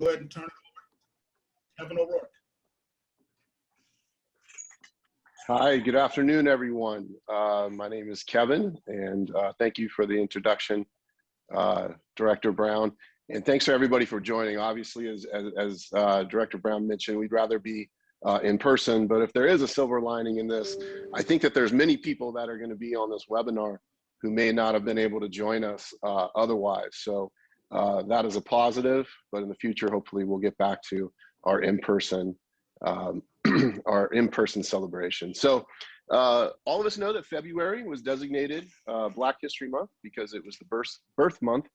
go ahead and turn it over to Kevin O'Rourke. Hi, good afternoon, everyone. My name is Kevin, and thank you for the introduction, Director Brown. And thanks for everybody for joining. Obviously, as Director Brown mentioned, we'd rather be in person, but if there is a silver lining in this, I think that there's many people that are going to be on this webinar who may not have been able to join us otherwise. So that is a positive, but in the future, hopefully we'll get back to our in-person our in-person celebration. So all of us know that February was designated Black History Month because it was the birth month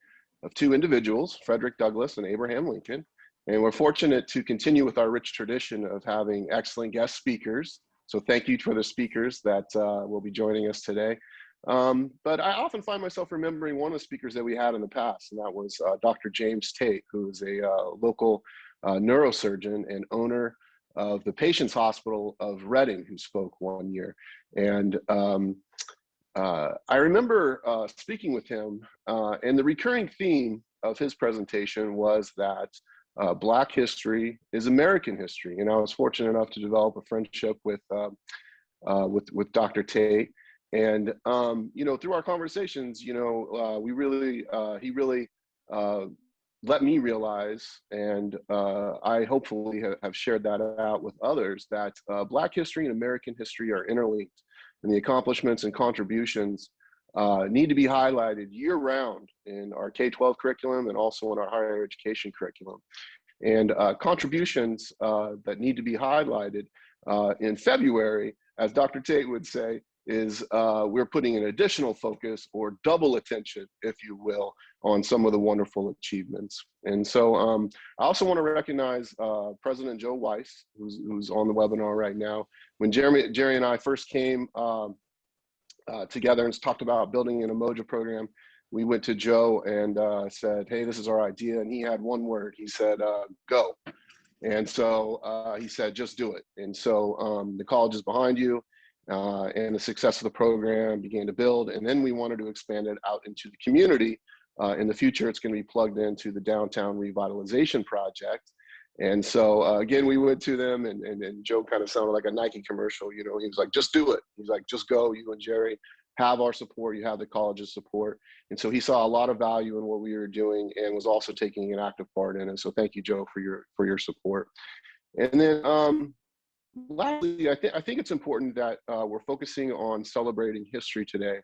of two individuals, Frederick Douglass and Abraham Lincoln. And we're fortunate to continue with our rich tradition of having excellent guest speakers. So thank you for the speakers that will be joining us today. But I often find myself remembering one of the speakers that we had in the past, and that was Dr. James Tate, who is a local neurosurgeon and owner of the Patients Hospital of Reading, who spoke one year. And I remember speaking with him, and the recurring theme of his presentation was that Black history is American history. And I was fortunate enough to develop a friendship with Dr. Tate. And you know, through our conversations, you know, he really let me realize, and I hopefully have shared that out with others, that Black history and American history are interlinked, and the accomplishments and contributions need to be highlighted year-round in our K-12 curriculum and also in our higher education curriculum. And contributions that need to be highlighted in February, as Dr. Tate would say, is we're putting an additional focus or double attention, if you will, on some of the wonderful achievements. And so I also want to recognize President Joe Weiss, who's on the webinar right now. When Jerry and I first came together and talked about building an Umoja program, we went to Joe and said, hey, this is our idea. And he had one word. He said, go. And so he said, just do it. And so the college is behind you. And the success of the program began to build. And then we wanted to expand it out into the community. In the future, it's going to be plugged into the downtown revitalization project. And so again, we went to them, and Joe kind of sounded like a Nike commercial. You know, he was like, just do it. He's like, just go. You and Jerry have our support. You have the college's support. And so he saw a lot of value in what we were doing and was also taking an active part in it. So thank you, Joe, for your support. And then lastly, I think it's important that we're focusing on celebrating history today,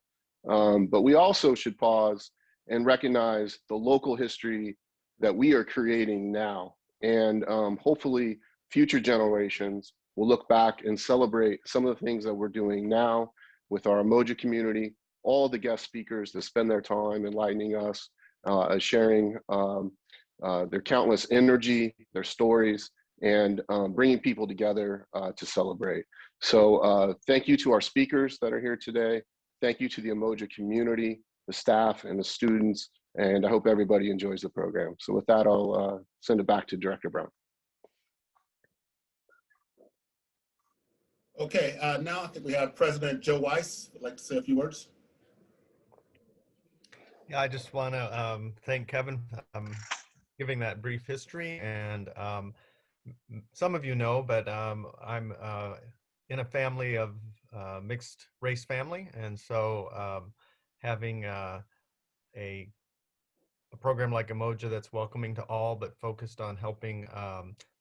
but we also should pause and recognize the local history that we are creating now. And hopefully future generations will look back and celebrate some of the things that we're doing now with our Umoja community, all the guest speakers that spend their time enlightening us, sharing their countless energy, their stories, and bringing people together to celebrate. So thank you to our speakers that are here today. Thank you to the Umoja community, the staff, and the students, and I hope everybody enjoys the program. So with that, I'll send it back to Director Brown. Okay, now I think we have President Joe Weiss would like to say a few words. Yeah, I just want to thank Kevin for giving that brief history. And some of you know, but I'm in a family of mixed race family. And so having a program like Umoja that's welcoming to all, but focused on helping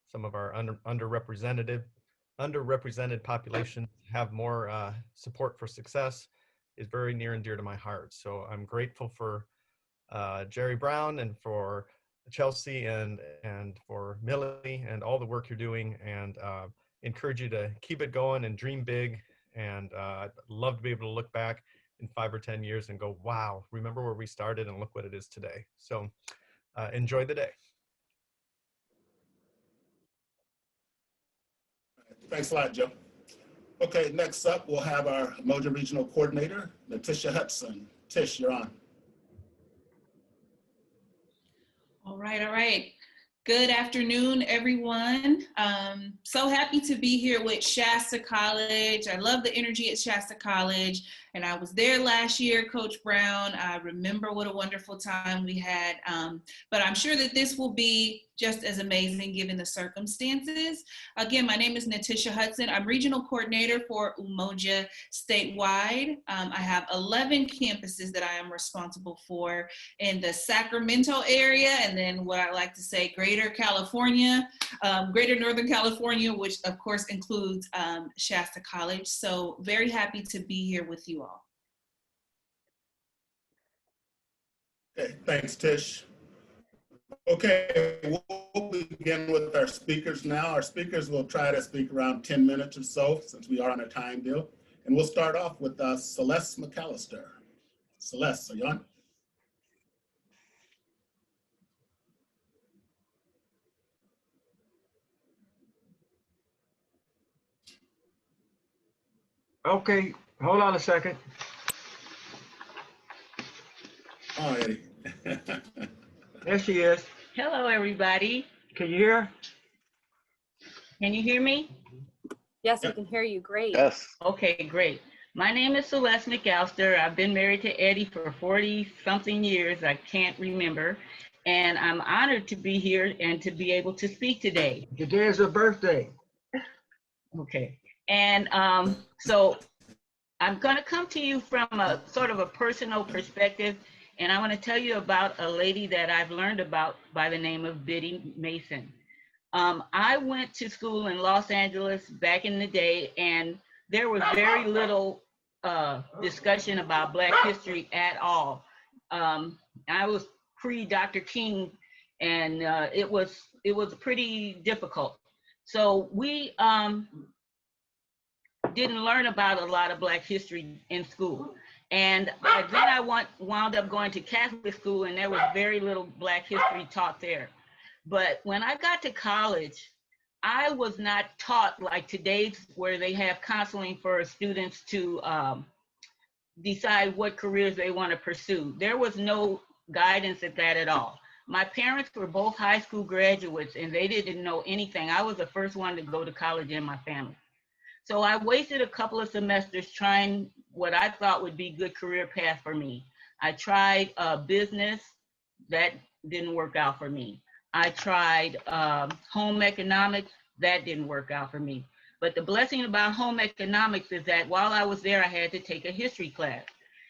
some of our underrepresented populations have more support for success is very near and dear to my heart. So I'm grateful for Jerry Brown and for Chelsea and for Millie and all the work you're doing, and encourage you to keep it going and dream big. And I'd love to be able to look back in 5 or 10 years and go, wow, remember where we started and look what it is today. So enjoy the day. Thanks a lot, Joe. Okay, next up, we'll have our Umoja Regional Coordinator, Letitia Hudson. Tish, you're on. All right. Good afternoon, everyone. So happy to be here with Shasta College. I love the energy at Shasta College. And I was there last year, Coach Brown. I remember what a wonderful time we had. But I'm sure that this will be just as amazing given the circumstances. Again, my name is Natisha Hudson. I'm regional coordinator for Umoja statewide. I have 11 campuses that I am responsible for in the Sacramento area, and then what I like to say, Greater California, Greater Northern California, which of course includes Shasta College. So very happy to be here with you all. Okay, thanks, Tish. Okay, we'll begin with our speakers now. Our speakers will try to speak around 10 minutes or so, since we are on a time deal. And we'll start off with Celeste McAllister. Celeste, are you on? Okay, hold on a second. Oh, Eddie. There she is. Hello, everybody. Can you hear? Can you hear me? Yes, I can hear you. Great. Yes. Okay, great. My name is Celeste McAllister. I've been married to Eddie for 40-something years. I can't remember. And I'm honored to be here and to be able to speak today. Today is her birthday. Okay. And so I'm going to come to you from a sort of a personal perspective. And I want to tell you about a lady that I've learned about by the name of Biddy Mason. I went to school in Los Angeles back in the day, and there was very little discussion about Black history at all. I was pre-Dr. King, and it was pretty difficult. So we didn't learn about a lot of Black history in school. And then I wound up going to Catholic school, and there was very little Black history taught there. But when I got to college, I was not taught like today's, where they have counseling for students to decide what careers they want to pursue. There was no guidance at that at all. My parents were both high school graduates, and they didn't know anything. I was the first one to go to college in my family. So I wasted a couple of semesters trying what I thought would be good career path for me. I tried business. That didn't work out for me. I tried home economics. That didn't work out for me. But the blessing about home economics is that while I was there, I had to take a history class.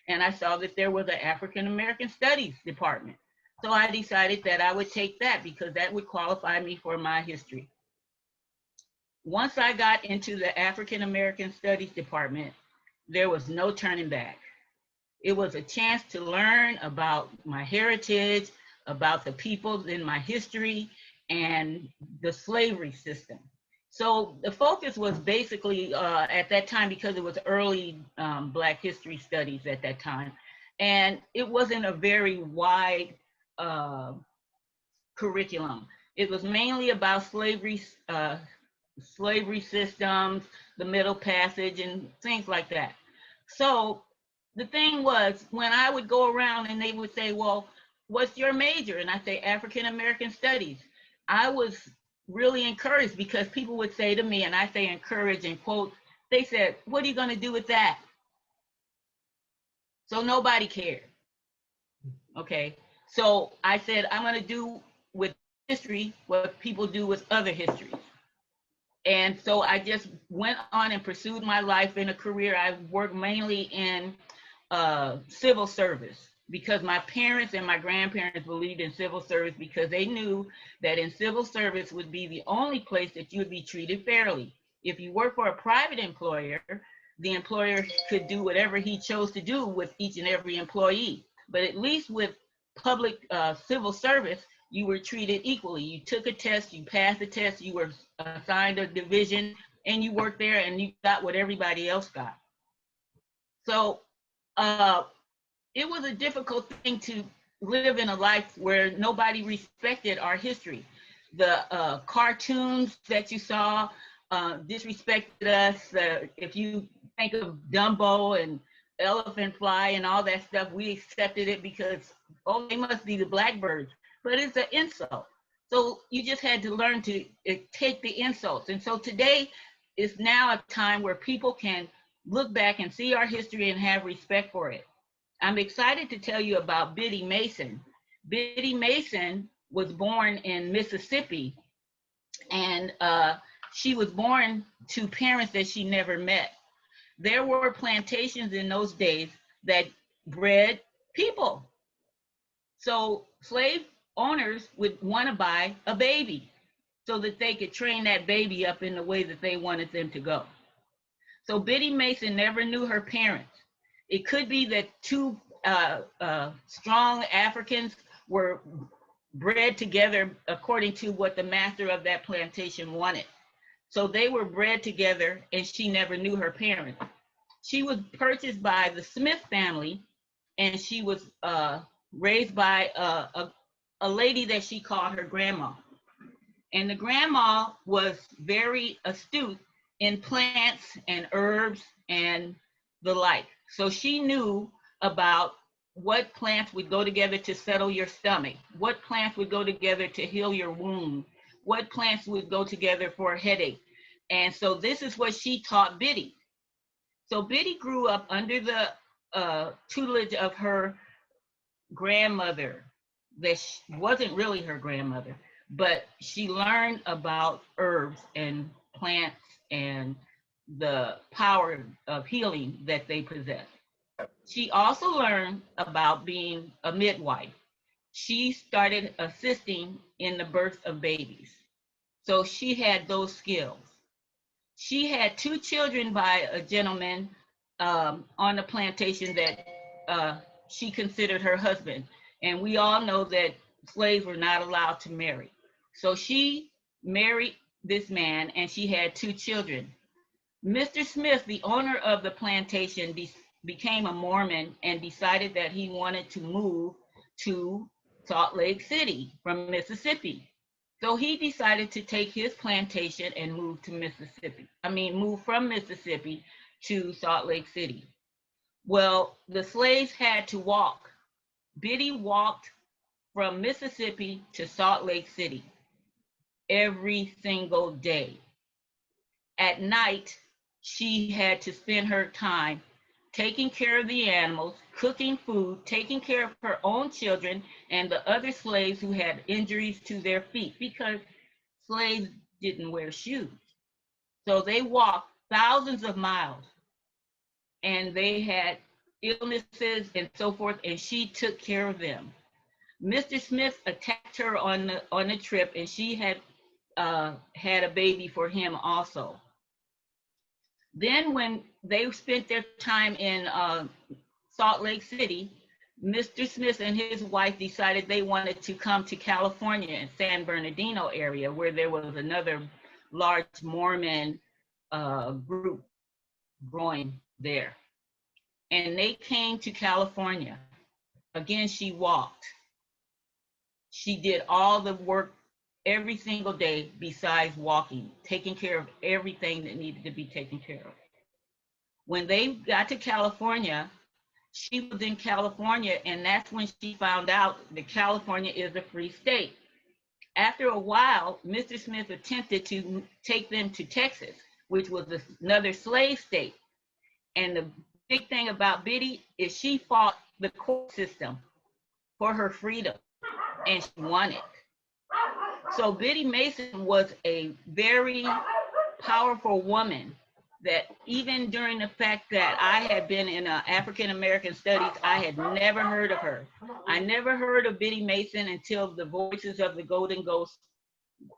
And I saw that there was an African American Studies department. So I decided that I would take that because that would qualify me for my history. Once I got into the African American Studies department, there was no turning back. It was a chance to learn about my heritage, about the people in my history, and the slavery system. So the focus was basically at that time, because it was early Black history studies at that time, and it wasn't a very wide curriculum. It was mainly about slavery systems, the Middle Passage, and things like that. So the thing was, when I would go around and they would say, well, what's your major? And I say, African American Studies. I was really encouraged because people would say to me, and I say encourage in quotes, they said, what are you going to do with that? So nobody cared. Okay. So I said, I'm going to do with history what people do with other histories. And so I just went on and pursued my life in a career. I worked mainly in civil service because my parents and my grandparents believed in civil service because they knew that in civil service would be the only place that you would be treated fairly. If you work for a private employer, the employer could do whatever he chose to do with each and every employee. But at least with public civil service, you were treated equally. You took a test, you passed the test, you were assigned a division, and you worked there and you got what everybody else got. So it was a difficult thing to live in a life where nobody respected our history. The cartoons that you saw disrespected us. If you think of Dumbo and Elephant Fly and all that stuff, we accepted it because, oh, they must be the blackbirds. But it's an insult. So you just had to learn to take the insults. And so today is now a time where people can look back and see our history and have respect for it. I'm excited to tell you about Biddy Mason. Biddy Mason was born in Mississippi, and she was born to parents that she never met. There were plantations in those days that bred people. So slave owners would want to buy a baby so that they could train that baby up in the way that they wanted them to go. So Biddy Mason never knew her parents. It could be that two strong Africans were bred together according to what the master of that plantation wanted. So they were bred together, and she never knew her parents. She was purchased by the Smith family, and she was raised by a lady that she called her grandma. And the grandma was very astute in plants and herbs and the like. So she knew about what plants would go together to settle your stomach, what plants would go together to heal your wound, what plants would go together for a headache. And so this is what she taught Biddy. So Biddy grew up under the tutelage of her grandmother that wasn't really her grandmother, but she learned about herbs and plants and the power of healing that they possess. She also learned about being a midwife. She started assisting in the birth of babies. So she had those skills. She had 2 children by a gentleman on the plantation that she considered her husband. And we all know that slaves were not allowed to marry. So she married this man, and she had 2 children. Mr. Smith, the owner of the plantation, became a Mormon and decided that he wanted to move to Salt Lake City from Mississippi. So he decided to take his plantation and move from Mississippi to Salt Lake City. Well, the slaves had to walk. Biddy walked from Mississippi to Salt Lake City every single day. At night, she had to spend her time taking care of the animals, cooking food, taking care of her own children and the other slaves who had injuries to their feet, because slaves didn't wear shoes. So they walked thousands of miles, and they had illnesses and so forth, and she took care of them. Mr. Smith attacked her on the trip, and she had had a baby for him also. Then when they spent their time in Salt Lake City, Mr. Smith and his wife decided they wanted to come to California in San Bernardino area, where there was another large Mormon group growing there. And they came to California. Again, she walked. She did all the work every single day besides walking, taking care of everything that needed to be taken care of. When they got to California, she was in California, and that's when she found out that California is a free state. After a while, Mr. Smith attempted to take them to Texas, which was another slave state. And the big thing about Biddy is she fought the court system for her freedom, and she won it. So Biddy Mason was a very powerful woman that even during the fact that I had been in African American studies, I had never heard of her. I never heard of Biddy Mason until the Voices of the Golden Ghost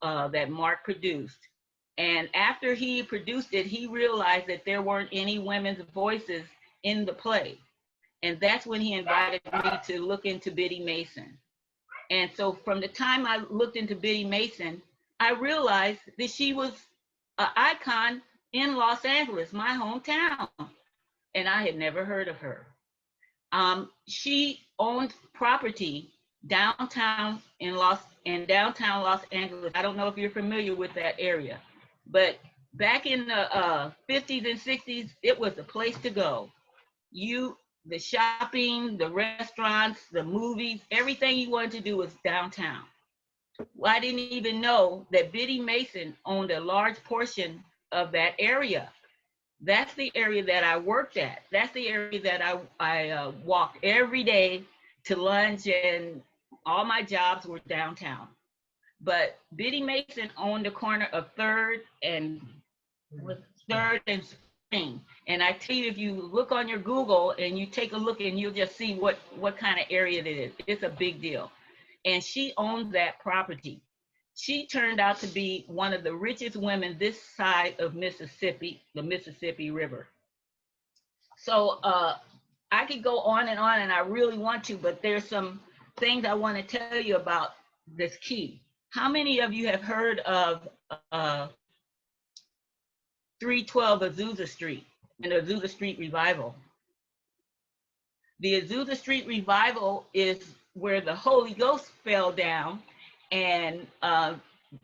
that Mark produced. And after he produced it, he realized that there weren't any women's voices in the play. And that's when he invited me to look into Biddy Mason. And so from the time I looked into Biddy Mason, I realized that she was an icon in Los Angeles, my hometown. And I had never heard of her. She owned property downtown in downtown Los Angeles. I don't know if you're familiar with that area, but back in the 50s and 60s, it was the place to go. The shopping, the restaurants, the movies, everything you wanted to do was downtown. Well, I didn't even know that Biddy Mason owned a large portion of that area. That's the area that I worked at. That's the area that I walked every day to lunch, and all my jobs were downtown. But Biddy Mason owned the corner of Third and Spring. And I tell you, if you look on your Google and you take a look, and you'll just see what kind of area it is. It's a big deal. And she owned that property. She turned out to be one of the richest women this side of Mississippi, the Mississippi River. So I could go on, and I really want to, but there's some things I want to tell you about this key. How many of you have heard of 312 Azusa Street and the Azusa Street Revival? The Azusa Street Revival is where the Holy Ghost fell down and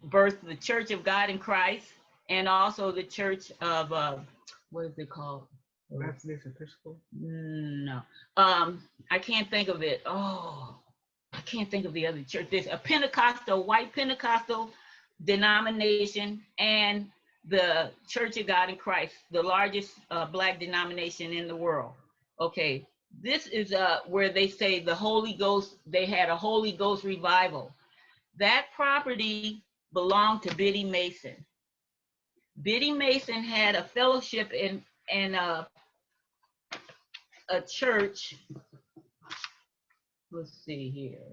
birthed the Church of God in Christ, and also the Church of, what is it called? Methodist Episcopal? No, I can't think of it. Oh, I can't think of the other church. There's a Pentecostal, white Pentecostal denomination, and the Church of God in Christ, the largest Black denomination in the world. Okay, this is where they say the Holy Ghost, they had a Holy Ghost revival. That property belonged to Biddy Mason. Biddy Mason had a fellowship in a church. Let's see here.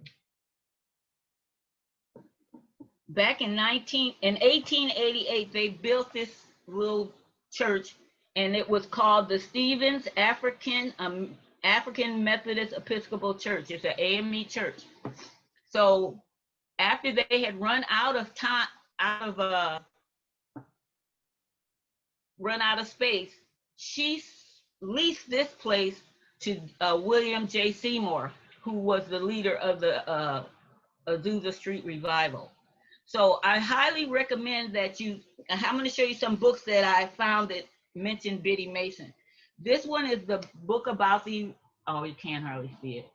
Back in 1888, they built this little church, and it was called the Stevens African Methodist Episcopal Church. It's an AME church. So after they had run out of space, she leased this place to William J. Seymour, who was the leader of the Azusa Street Revival. So I highly recommend that I'm going to show you some books that I found that mention Biddy Mason. This one is the book about you can't hardly see it.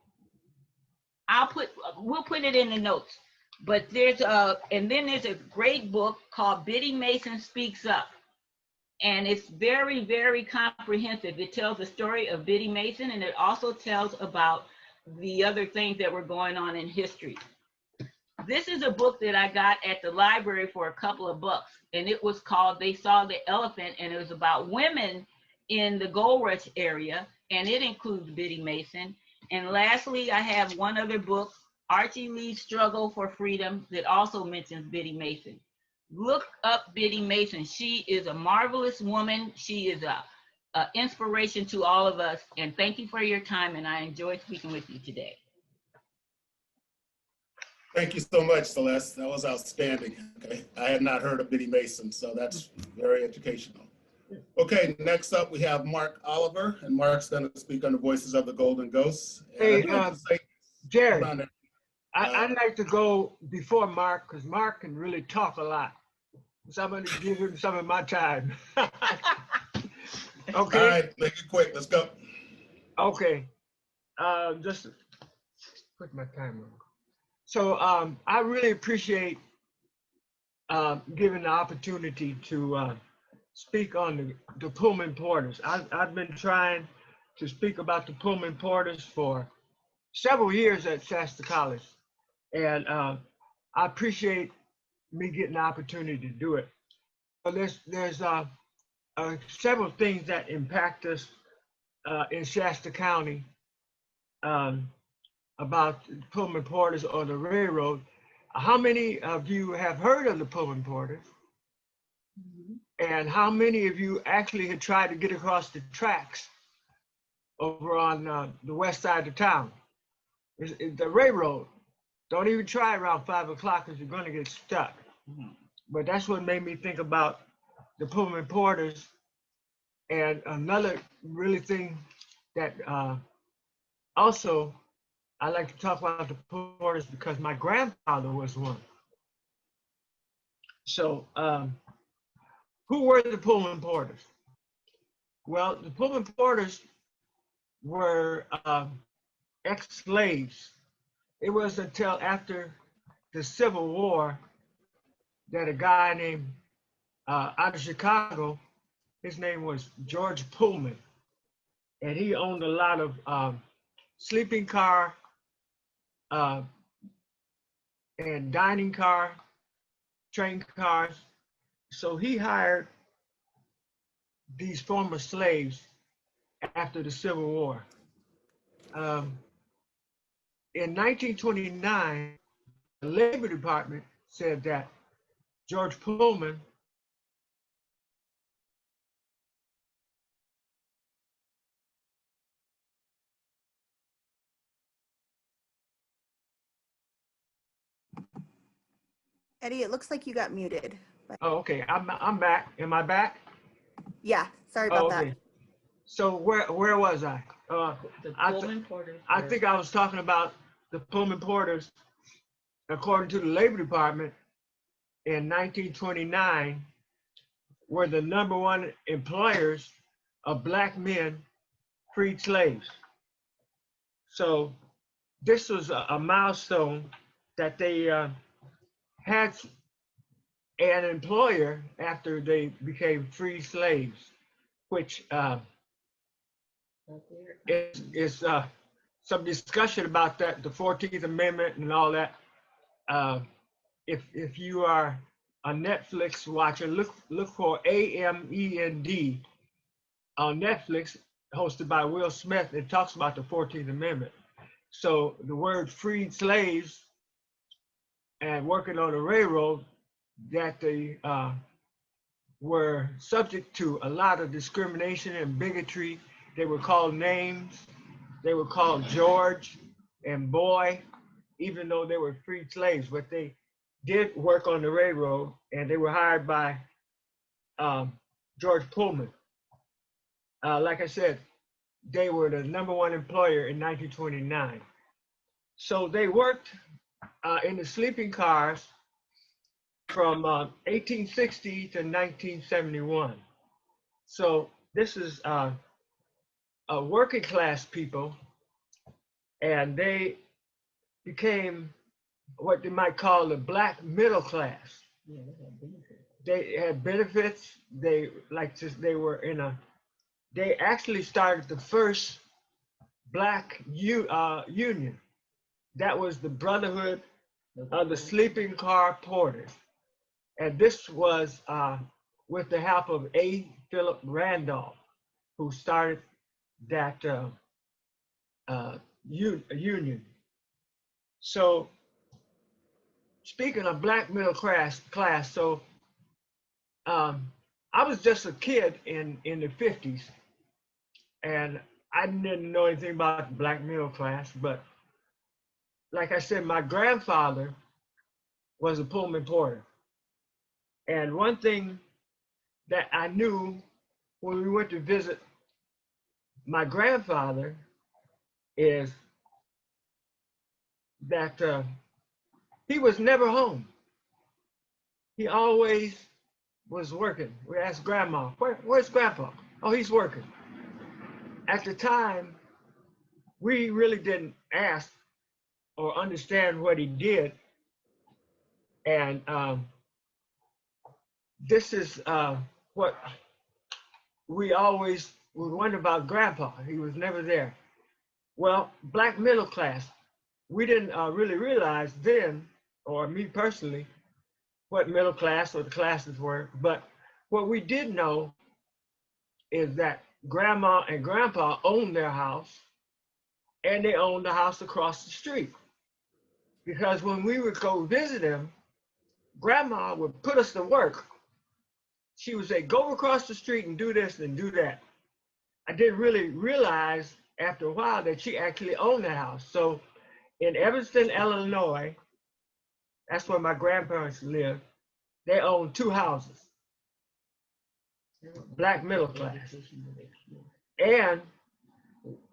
We'll put it in the notes. But there's a great book called Biddy Mason Speaks Up. And it's very, very comprehensive. It tells the story of Biddy Mason, and it also tells about the other things that were going on in history. This is a book that I got at the library for a couple of bucks, and it was called They Saw the Elephant, and it was about women in the gold rush area, and it includes Biddy Mason. And lastly, I have one other book, Archie Lee's Struggle for Freedom, that also mentions Biddy Mason. Look up Biddy Mason. She is a marvelous woman. She is a inspiration to all of us. And thank you for your time, and I enjoyed speaking with you today. Thank you so much, Celeste. That was outstanding. Okay, I had not heard of Biddy Mason, so that's very educational. Okay, next up we have Mark Oliver, and Mark's going to speak on the Voices of the Golden Ghosts. Hey, Jerry, I'd like to go before Mark, because Mark can really talk a lot. So I'm going to give him some of my time. Okay. All right, make it quick. Let's go. Okay. Just put my timer on. So I really appreciate given the opportunity to speak on the Pullman Porters. I've been trying to speak about the Pullman Porters for several years at Shasta College, and I appreciate me getting the opportunity to do it. So there's several things that impact us in Shasta County about Pullman Porters or the railroad. How many of you have heard of the Pullman Porters? And how many of you actually had tried to get across the tracks over on the west side of town? It's the railroad. Don't even try around 5 o'clock because you're going to get stuck. But that's what made me think about the Pullman Porters. And another really thing that also I like to talk about the Porters because my grandfather was one. So who were the Pullman Porters? Well, the Pullman Porters were ex-slaves. It was until after the Civil War that a guy named out of Chicago His name was George Pullman, and he owned a lot of sleeping car uh, and dining car, train cars. So he hired these former slaves after the Civil War. In 1929, the Labor Department said that George Pullman Eddie, it looks like you got muted. But Oh, okay. I'm back. Am I back? yeah, sorry about Oh, that. okay. So where was I? The I Pullman Porters. I think I was talking about the Pullman Porters. According to the Labor Department, in 1929, were the #1 employers of black men freed slaves. So this was a milestone that they had an employer after they became free slaves, which is some discussion about that, the 14th Amendment and all that. If you are a Netflix watcher, look for AMEND on Netflix, hosted by Will Smith. It talks about the 14th Amendment. So the word freed slaves and working on the railroad, that they were subject to a lot of discrimination and bigotry. They were called names. They were called George and Boy, even though they were freed slaves. But they did work on the railroad, and they were hired by George Pullman. Like I said, they were the #1 employer in 1929. So they worked in the sleeping cars from 1860 to 1971. So this is working class people, and they became what they might call the black middle class. Yeah, they had benefits. They had benefits. They actually started the first black union. That was the Brotherhood of the Sleeping Car Porters. And this was with the help of A. Philip Randolph, who started that union. So speaking of black middle class, so I was just a kid in the 50s, and I didn't know anything about the black middle class, but like I said, my grandfather was a Pullman Porter. And one thing that I knew when we went to visit my grandfather is that he was never home. He always was working. We asked Grandma, where's Grandpa? Oh, he's working. At the time, we really didn't ask or understand what he did. And this is what we always would wonder about Grandpa. He was never there. Well, black middle class, we didn't really realize then, or me personally, what middle class or the classes were. But what we did know is that Grandma and Grandpa owned their house, and they owned the house across the street. Because when we would go visit them, Grandma would put us to work. She would say, go across the street and do this and do that. I didn't really realize after a while that she actually owned the house. So in Evanston, Illinois, that's where my grandparents lived, they owned 2 houses, black middle class. And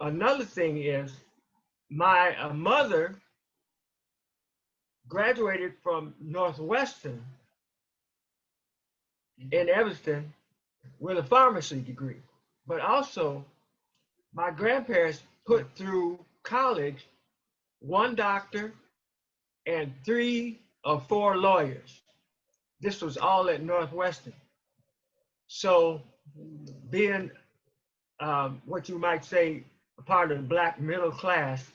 another thing is, my mother graduated from Northwestern in Evanston with a pharmacy degree. But also, my grandparents put through college 1 doctor and 3 or 4 lawyers. This was all at Northwestern. So being what you might say a part of the black middle class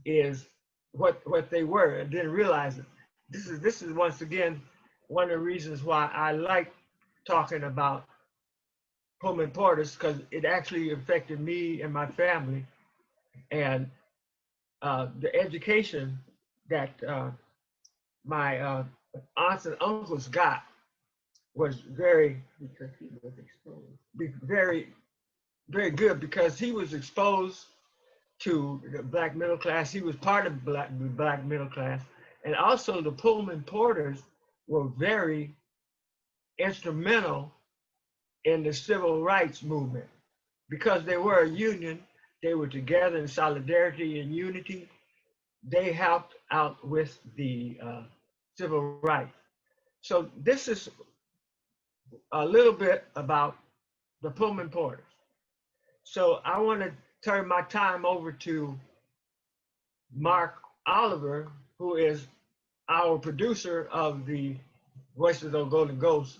is what they were. I didn't realize it. This is once again one of the reasons why I like talking about Pullman Porters, because it actually affected me and my family, and the education that my aunts and uncles got was very good, because he was exposed to the black middle class. He was part of the black middle class, and also the Pullman Porters were very instrumental in the civil rights movement, because they were a union. They were together in solidarity and unity. They helped out with the civil rights. So this is a little bit about the Pullman Porters. So I want to turn my time over to Mark Oliver, who is our producer of the Voices of the Golden Ghost.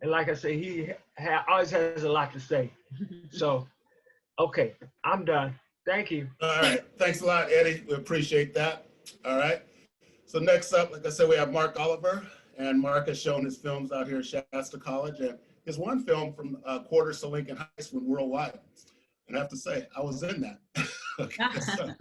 And like I say, he always has a lot to say. So, okay, I'm done. Thank you. All right, thanks a lot, Eddie. We appreciate that. All right. So next up, like I said, we have Mark Oliver, and Mark has shown his films out here at Shasta College, and his one film from Quarters to Lincoln Heights went worldwide. And I have to say, I was in that. Okay, so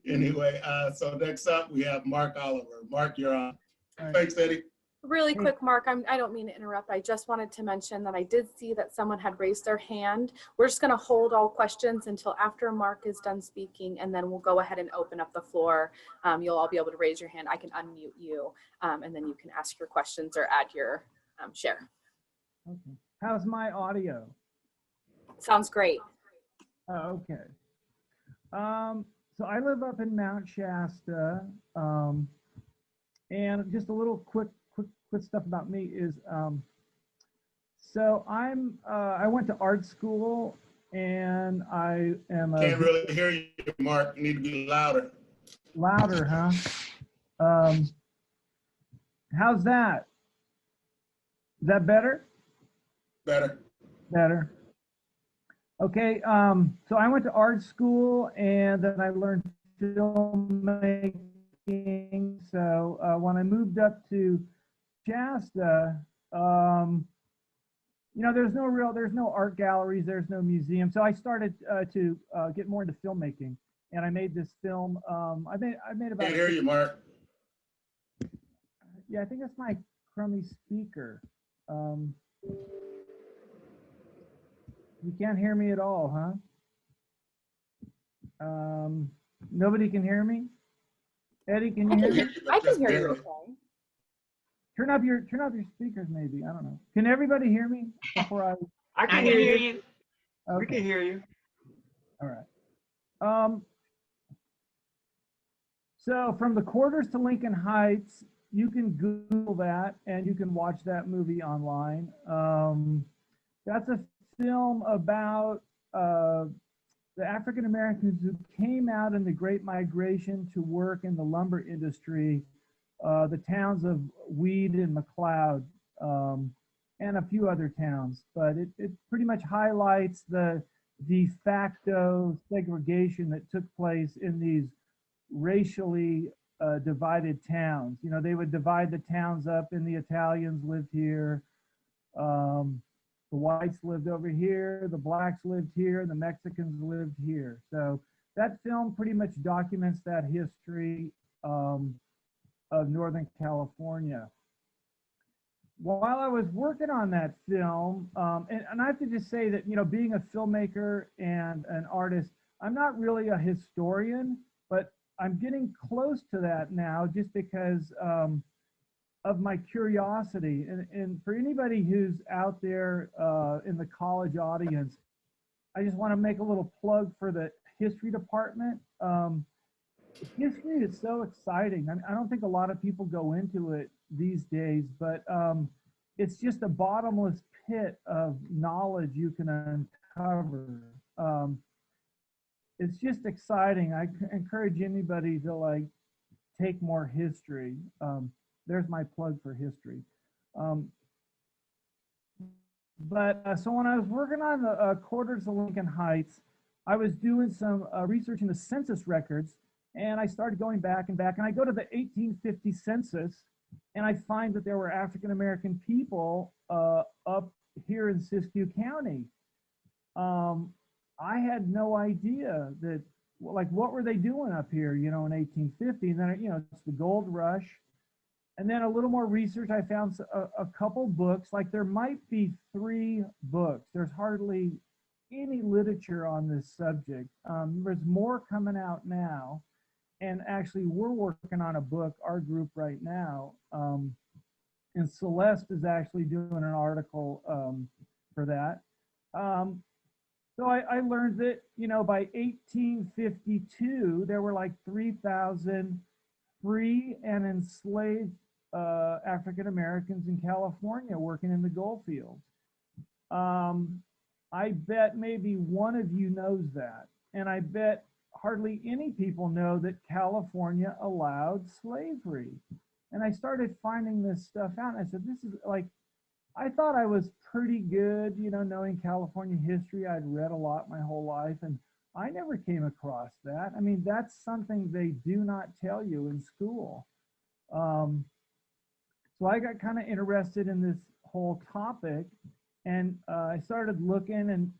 anyway, so next up, we have Mark Oliver. Mark, you're on. All right. Thanks, Eddie. Really quick, Mark, I don't mean to interrupt. I just wanted to mention that I did see that someone had raised their hand. We're just going to hold all questions until after Mark is done speaking, and then we'll go ahead and open up the floor. You'll all be able to raise your hand. I can unmute you, and then you can ask your questions or add your share. Okay. How's my audio? Sounds great. Oh, okay. So I live up in Mount Shasta, and just a little quick stuff about me is, so I went to art school, and I am a— Can't really hear you, Mark. You need to be louder. Louder, huh? How's that? Is that better? Better. Better. Okay, so I went to art school, and then I learned filmmaking. So when I moved up to Shasta, you know, there's no art galleries, there's no museum. So I started to get more into filmmaking, and I made this film. I made about— Can't hear you, Mark. Yeah, I think that's my crummy speaker. You can't hear me at all, huh? Nobody can hear me? Eddie, can you hear me? I can hear you okay. Turn up your speakers, maybe. I don't know. Can everybody hear me before I can hear you. Okay. We can hear you. All right. So from the Quarters to Lincoln Heights, you can Google that, and you can watch that movie online. That's a film about the African Americans who came out in the Great Migration to work in the lumber industry, the towns of Weed and McLeod, and a few other towns. But it pretty much highlights the de facto segregation that took place in these racially divided towns. You know, they would divide the towns up, and the Italians lived here. The whites lived over here, the blacks lived here, and the Mexicans lived here. So that film pretty much documents that history of Northern California. While I was working on that film, and I have to just say that, you know, being a filmmaker and an artist, I'm not really a historian, but I'm getting close to that now just because of my curiosity. And for anybody who's out there in the college audience, I just want to make a little plug for the history department. History is so exciting. I don't think a lot of people go into it these days, but it's just a bottomless pit of knowledge you can uncover. It's just exciting. I encourage anybody to like take more history. There's my plug for history. But so when I was working on the quarters of Lincoln Heights, I was doing some research in the census records, and I started going back and back, and I go to the 1850 census, and I find that there were African American people up here in Siskiyou County. I had no idea that, like, what were they doing up here, you know, in 1850? And then, you know, it's the gold rush. And then a little more research, I found a couple books, like there might be 3 books. There's hardly any literature on this subject. There's more coming out now. And actually, we're working on a book, our group right now. And Celeste is actually doing an article for that. So I learned that, you know, by 1852, there were like 3,000 free and enslaved African Americans in California working in the gold fields. I bet maybe one of you knows that. And I bet hardly any people know that California allowed slavery. And I started finding this stuff out. And I said, this is like, I thought I was pretty good, you know, knowing California history. I'd read a lot my whole life, and I never came across that. I mean, that's something they do not tell you in school. So I got kind of interested in this whole topic, and I started looking, and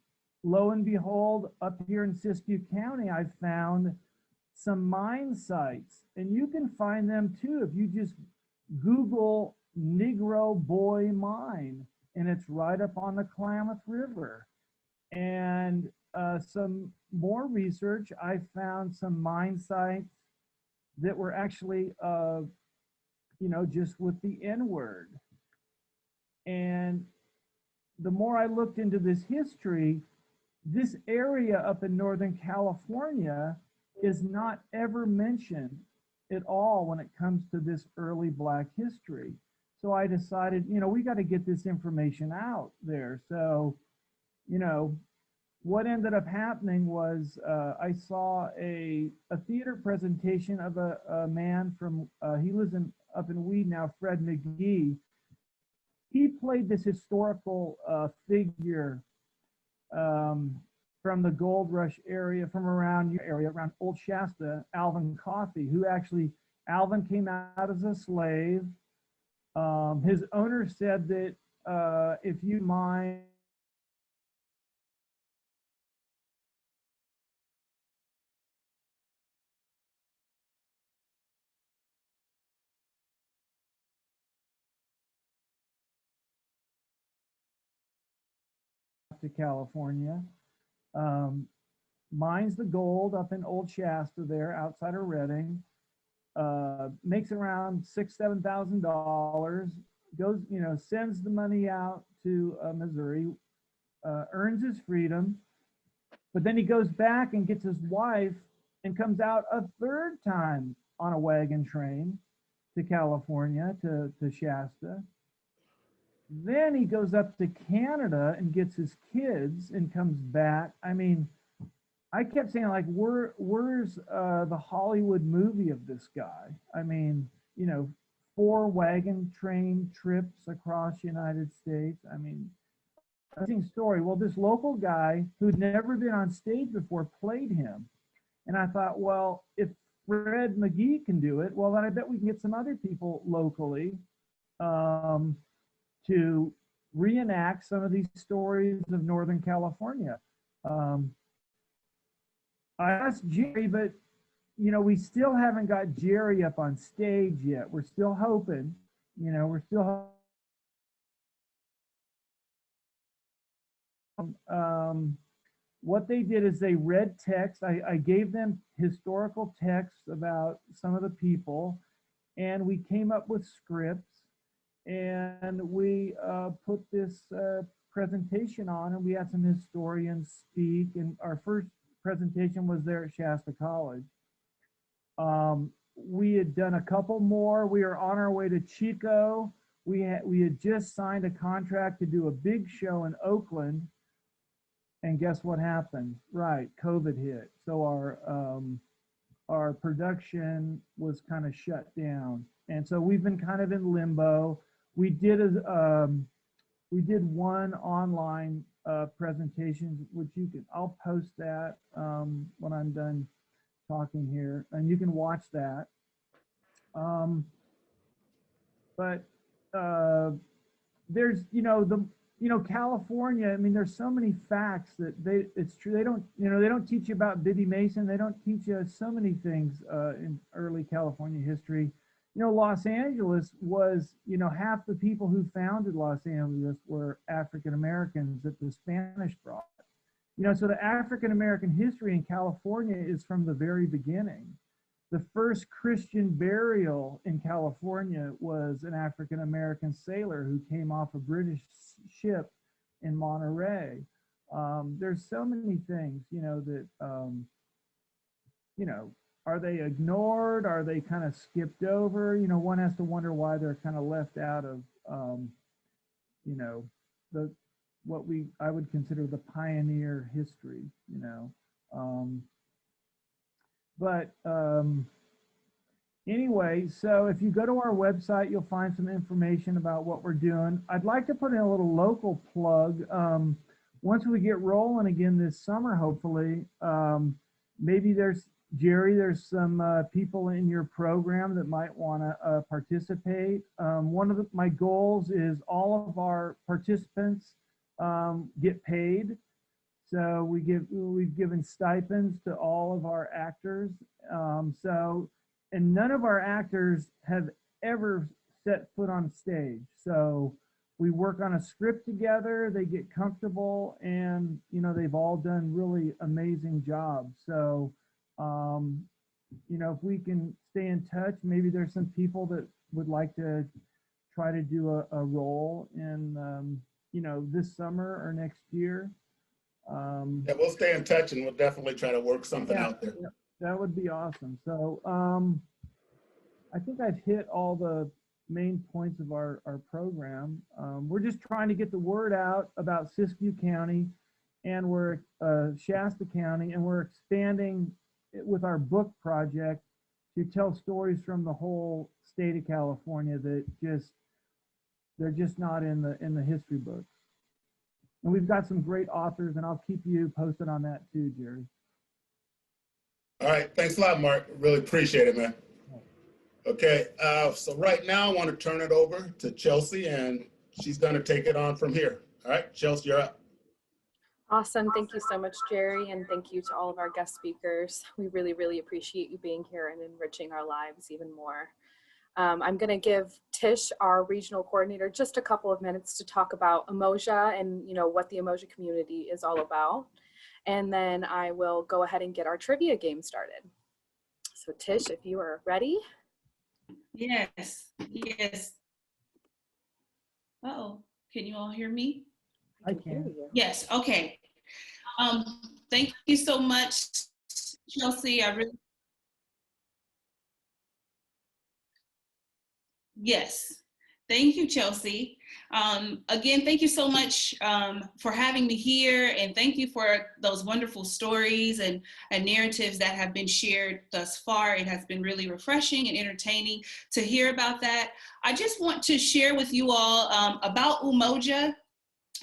lo and behold, up here in Siskiyou County, I found some mine sites, and you can find them too if you just Google Negro Boy Mine, and it's right up on the Klamath River. And some more research, I found some mine sites that were actually, you know, just with the N-word. And the more I looked into this history, this area up in Northern California is not ever mentioned at all when it comes to this early Black history. So I decided, you know, we got to get this information out there. So, you know, what ended up happening was I saw a theater presentation of a man from, he lives up in Weed now, Fred McGee. He played this historical figure from the Gold Rush area, from around your area, around Old Shasta, Alvin Coffey, who actually, Alvin came out as a slave. His owner said that if you mine to California, mines the gold up in Old Shasta there outside of Redding, makes around $6,000-7,000, goes, you know, sends the money out to Missouri, earns his freedom, but then he goes back and gets his wife and comes out a 3rd time on a wagon train to California, to Shasta. Then he goes up to Canada and gets his kids and comes back. I mean, I kept saying, like, where's the Hollywood movie of this guy? I mean, you know, 4 wagon train trips across the United States. I mean, amazing story. Well, this local guy who'd never been on stage before played him. And I thought, well, if Fred McGee can do it, well, then I bet we can get some other people locally to reenact some of these stories of Northern California. I asked Jerry, but, you know, we still haven't got Jerry up on stage yet. We're still hoping, you know, we're still what they did is they read text. I gave them historical texts about some of the people, and we came up with scripts, and we put this presentation on, and we had some historians speak, and our first presentation was there at Shasta College. We had done a couple more. We were on our way to Chico. We had just signed a contract to do a big show in Oakland, and guess what happened? Right, COVID hit. So our production was kind of shut down, and so we've been kind of in limbo. We did we did one online presentation, which I'll post that when I'm done talking here, and you can watch that. But there's, California, I mean, there's so many facts that it's true. They don't teach you about Biddy Mason. They don't teach you so many things in early California history. Los Angeles was, half the people who founded Los Angeles were African Americans that the Spanish brought. So the African American history in California is from the very beginning. The first Christian burial in California was an African American sailor who came off a British ship in Monterey. There's so many things, that, are they ignored? Are they kind of skipped over? One has to wonder why they're kind of left out of, I would consider the pioneer history, Anyway, so if you go to our website, you'll find some information about what we're doing. I'd like to put in a little local plug. Once we get rolling again this summer, hopefully, maybe there's some people in your program that might want to participate. One of my goals is all of our participants get paid. So we've given stipends to all of our actors. And none of our actors have ever set foot on stage. So we work on a script together, they get comfortable, and they've all done really amazing jobs. So if we can stay in touch, maybe there's some people that would like to try to do a role in this summer or next year. Yeah, we'll stay in touch, and we'll definitely try to work something out there. Yeah, that would be awesome. So I think I've hit all the main points of our program. We're just trying to get the word out about Siskiyou County, and we're Shasta County, and we're expanding with our book project to tell stories from the whole state of California that they're just not in the history books. And we've got some great authors, and I'll keep you posted on that too, Jerry. All right, thanks a lot, Mark. Really appreciate it, man. Okay, so right now I want to turn it over to Chelsea, and she's going to take it on from here. All right, Chelsea, you're up. Awesome. Thank you so much, Jerry, and thank you to all of our guest speakers. We really, really appreciate you being here and enriching our lives even more. I'm going to give Tish, our regional coordinator, just a couple of minutes to talk about Umoja and what the Umoja community is all about. And then I will go ahead and get our trivia game started. So Tish, if you are ready. Yes. Uh-oh, can you all hear me? I can. Yes, okay. Thank you so much, Chelsea. Yes, thank you, Chelsea. Again, thank you so much for having me here, and thank you for those wonderful stories and narratives that have been shared thus far. It has been really refreshing and entertaining to hear about that. I just want to share with you all about Umoja,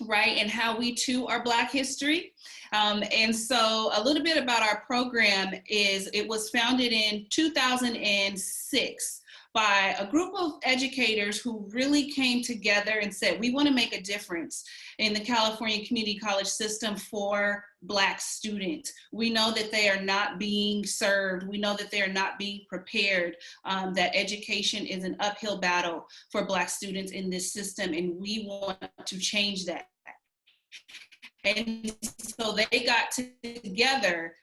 right, and how we too are Black history. And so a little bit about our program is it was founded in 2006 by a group of educators who really came together and said, we want to make a difference in the California community college system for Black students. We know that they are not being served. We know that they are not being prepared, that education is an uphill battle for Black students in this system, and we want to change that. And so they got together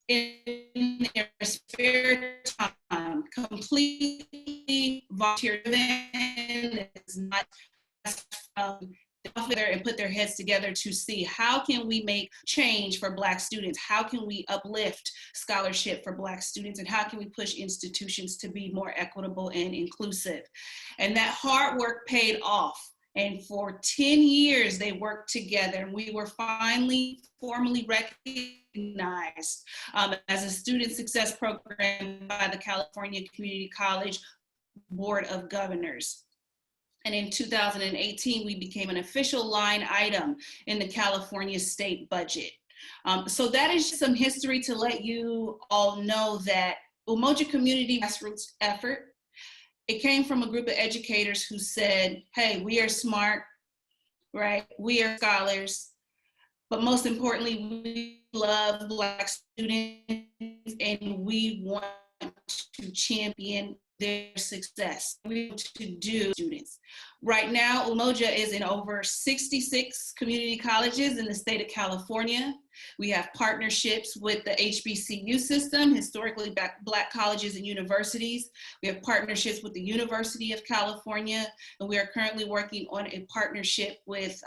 in their spare time, completely volunteer driven. It's not and put their heads together to see how can we make change for Black students, how can we uplift scholarship for Black students, and how can we push institutions to be more equitable and inclusive. And that hard work paid off. And for 10 years, they worked together, and we were finally formally recognized as a student success program by the California Community College Board of Governors. And in 2018, we became an official line item in the California state budget. So that is some history to let you all know that Umoja Community Grassroots Effort, it came from a group of educators who said, hey, we are smart, right? We are scholars, but most importantly, we love Black students and we want to champion their success. We want to do students. Right now, Umoja is in over 66 community colleges in the state of California. We have partnerships with the HBCU system, historically Black colleges and universities. We have partnerships with the University of California, and we are currently working on a partnership with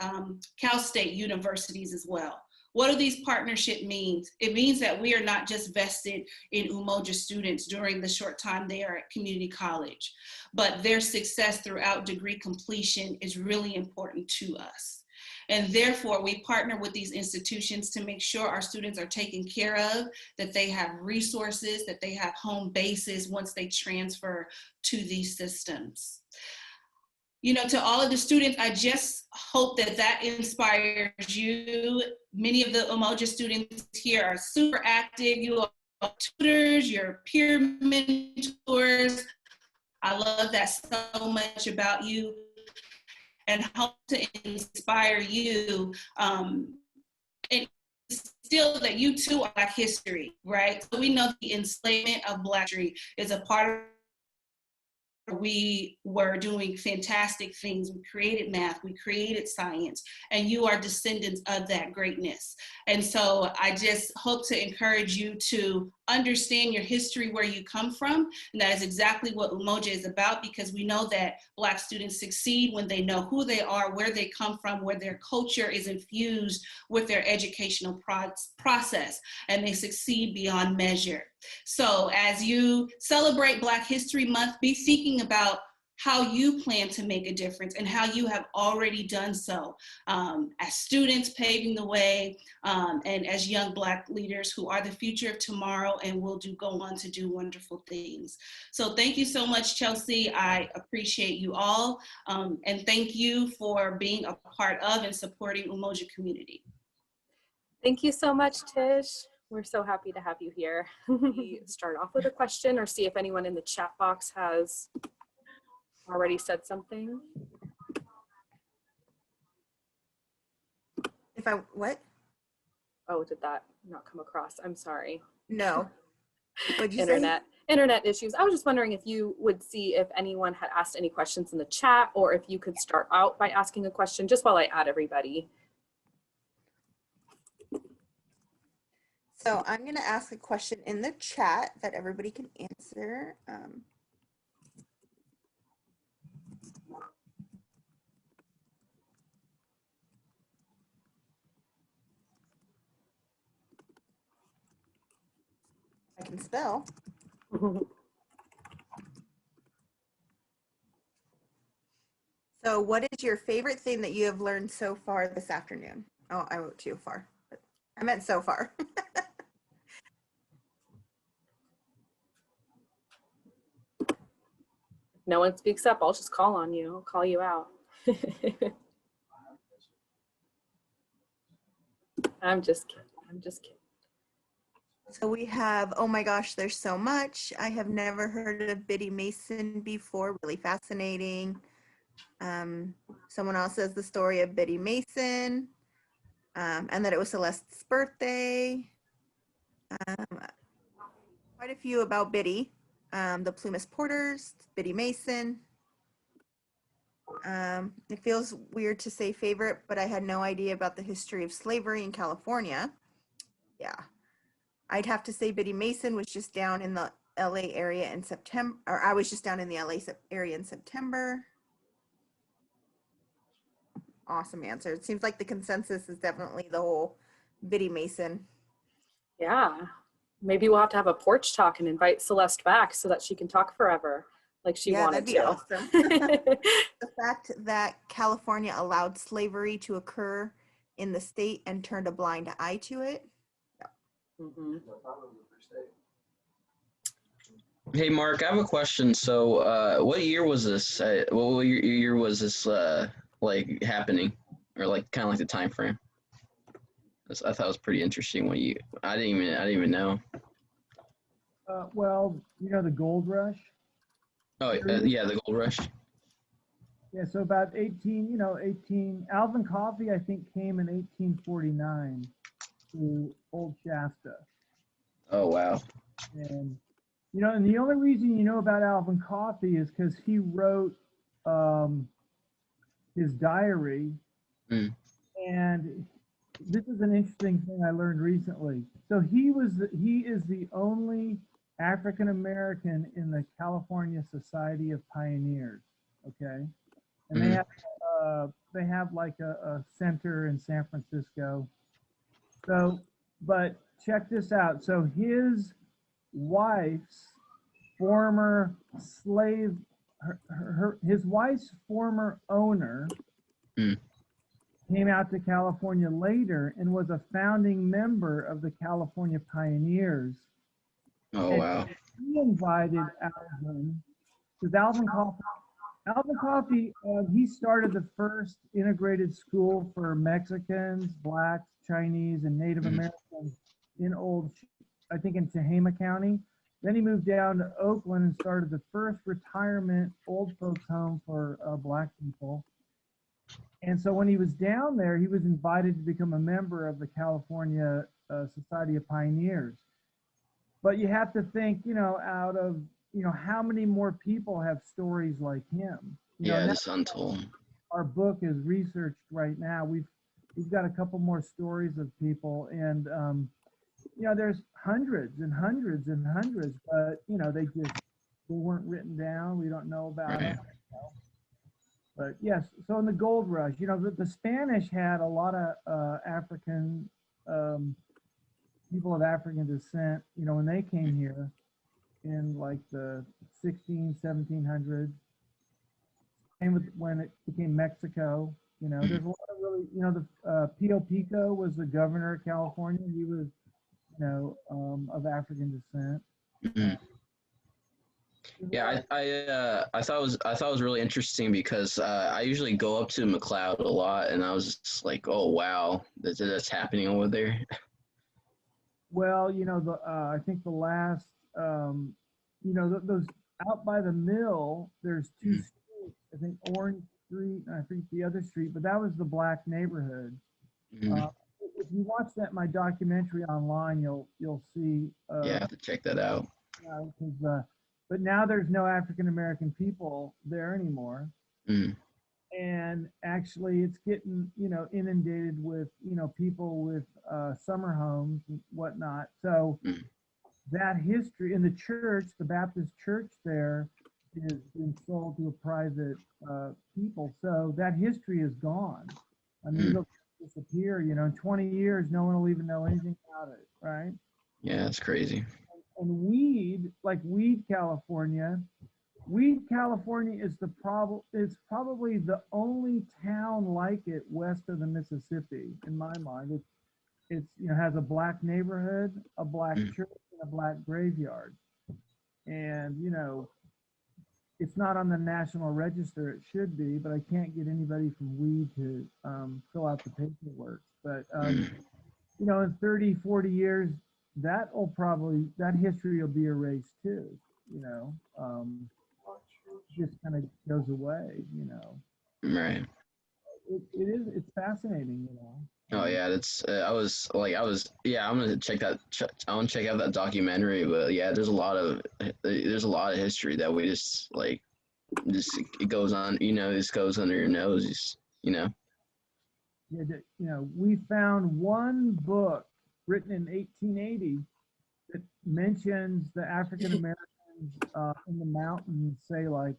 Cal State universities as well. What do these partnerships mean? It means that we are not just vested in Umoja students during the short time they are at community college, but their success throughout degree completion is really important to us. And therefore, we partner with these institutions to make sure our students are taken care of, that they have resources, that they have home bases once they transfer to these systems. You know, to all of the students, I just hope that that inspires you. Many of the Umoja students here are super active. You are tutors, you're peer mentors. I love that so much about you, and hope to inspire you and still that you too are Black history, right? So we know the enslavement of Black history is a part of. We were doing fantastic things. We created math, we created science, and you are descendants of that greatness. And so I just hope to encourage you to understand your history, where you come from. And that is exactly what Umoja is about, because we know that Black students succeed when they know who they are, where they come from, where their culture is infused with their educational process, and they succeed beyond measure. So as you celebrate Black History Month, be thinking about how you plan to make a difference and how you have already done so as students paving the way and as young Black leaders who are the future of tomorrow and will go on to do wonderful things. So thank you so much, Chelsea. I appreciate you all, and thank you for being a part of and supporting Umoja community. Thank you so much, Tish. We're so happy to have you here. We start off with a question or see if anyone in the chat box has already said something. What? Oh, did that not come across? I'm sorry. No. What'd you say? Internet issues. I was just wondering if you would see if anyone had asked any questions in the chat, or if you could start out by asking a question just while I add everybody. So I'm going to ask a question in the chat that everybody can answer. I can spell. So what is your favorite thing that you have learned so far this afternoon? Oh, I wrote too far, but I meant so far. No one speaks up, I'll just call on you. I'll call you out. I'm just kidding. I'm just kidding. So we have, oh my gosh, there's so much. I have never heard of Biddy Mason before. Really fascinating. Someone else says the story of Biddy Mason, and that it was Celeste's birthday. Quite a few about Biddy. The Pullman Porters, Biddy Mason. It feels weird to say favorite, but I had no idea about the history of slavery in California. Yeah. I'd have to say Biddy Mason was just down in the LA area in September, or I was just down in the LA area in September. Awesome answer. It seems like the consensus is definitely the whole Biddy Mason. Yeah. Maybe we'll have to have a porch talk and invite Celeste back so that she can talk forever like she wanted to. Awesome. The fact that California allowed slavery to occur in the state and turned a blind eye to it. Mm-hmm. Hey, Mark, I have a question. So, what year was this? What year was this like happening, or like kind of like the time frame? I thought it was pretty interesting. When you, I didn't even know. Well, you know the gold rush? Oh, yeah, the gold rush. Yeah, so about 18, Alvin Coffey, I think, came in 1849 to Old Shasta. Oh, wow. And, and the only reason you know about Alvin Coffey is because he wrote his diary. Mm. And this is an interesting thing I learned recently. So he is the only African American in the California Society of Pioneers. Okay. And they have like a center in San Francisco. So, but check this out. So his wife's former slave, his wife's former owner came out to California later and was a founding member of the California Pioneers. Oh, and wow. He invited Alvin, because Alvin Coffey, he started the first integrated school for Mexicans, Blacks, Chinese, and Native Americans in I think in Tehama County. Then he moved down to Oakland and started the first retirement old folks home for Black people. And so when he was down there, he was invited to become a member of the California Society of Pioneers. But you have to think, out of, how many more people have stories like him? Yeah, it's untold. Our book is researched right now. We've got a couple more stories of people, and there's hundreds and hundreds and hundreds, but they weren't written down. We don't know about them. But yes, so in the gold rush, the Spanish had a lot of African people of African descent, when they came here in like the 1700s. Same with when it became Mexico. There's a lot of really, the Pio Pico was the governor of California. He was, of African descent. Yeah, I thought it was really interesting because I usually go up to McLeod a lot, and I was just like, oh wow, that's happening over there. Well, I think the last, those out by the mill, there's two streets. I think Orange Street, and I think the other street, but that was the Black neighborhood. If you watch my documentary online, you'll see. Yeah, I have to check that out. But now there's no African American people there anymore. And actually it's getting, inundated with, people with summer homes and whatnot. So that history in the church, the Baptist church there, is been sold to a private people. So that history is gone. I mean, it'll disappear, in 20 years, no one will even know anything about it, right? Yeah, it's crazy. And Weed California is it's probably the only town like it west of the Mississippi, in my mind. It's has a Black neighborhood, a Black church, and a Black graveyard. And it's not on the National Register. It should be, but I can't get anybody from Weed to fill out the paperwork. But in 30, 40 years, that history will be erased too. Just kind of goes away. Right. It's fascinating. Oh yeah, I'm gonna check that. I want to check out that documentary. But yeah, there's a lot of history that we just it goes on. This goes under your nose. Yeah, we found one book written in 1880 that mentions the African Americans in the mountains, say like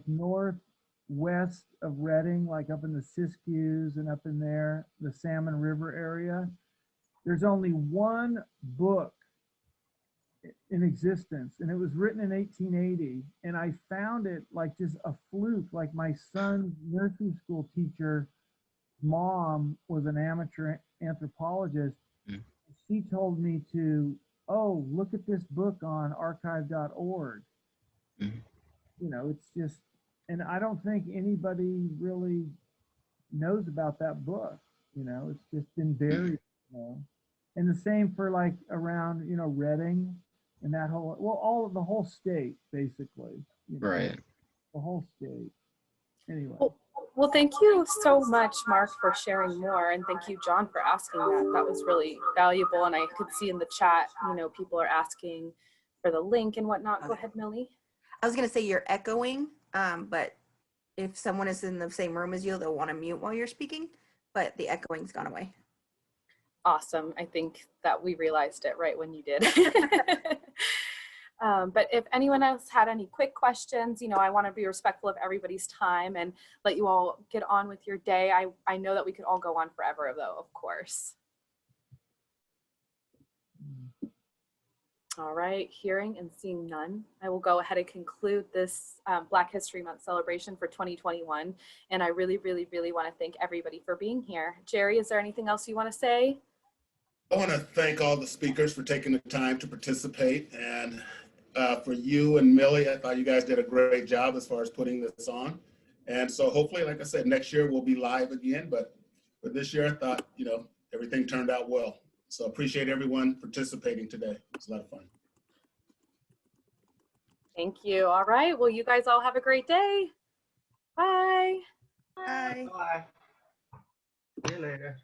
northwest of Redding, like up in the Siskiyous and up in there, the Salmon River area. There's only one book in existence, and it was written in 1880. And I found it like just a fluke. Like my son's nursing school teacher mom was an amateur anthropologist. She told me to oh, look at this book on archive.org. Mhm. You know, it's just, and I don't think anybody really knows about that book. You know, it's just been buried, you know. And the same for like around, you know, Reading and that whole, well, all of the whole state, basically. You know, Right. the whole state. Anyway. Well, thank you so much, Mark, for sharing more. And thank you, John, for asking that. That was really valuable. And I could see in the chat, you know, people are asking for the link and whatnot. Go ahead, Millie. I was going to say you're echoing, but if someone is in the same room as you, they'll want to mute while you're speaking, but the echoing's gone away. Awesome. I think that we realized it right when you did. But if anyone else had any quick questions, you know, I want to be respectful of everybody's time and let you all get on with your day. I know that we could all go on forever, though, of course. All right, hearing and seeing none, I will go ahead and conclude this Black History Month celebration for 2021. And I really, really, really want to thank everybody for being here. Jerry, is there anything else you want to say? I want to thank all the speakers for taking the time to participate. And for you and Millie, I thought you guys did a great job as far as putting this on. And so hopefully, like I said, next year we'll be live again. But for this year, I thought, you know, everything turned out well. So appreciate everyone participating today. It was a lot of fun. Thank you. All right. Well, you guys all have a great day. Bye. Bye. Bye. See you later.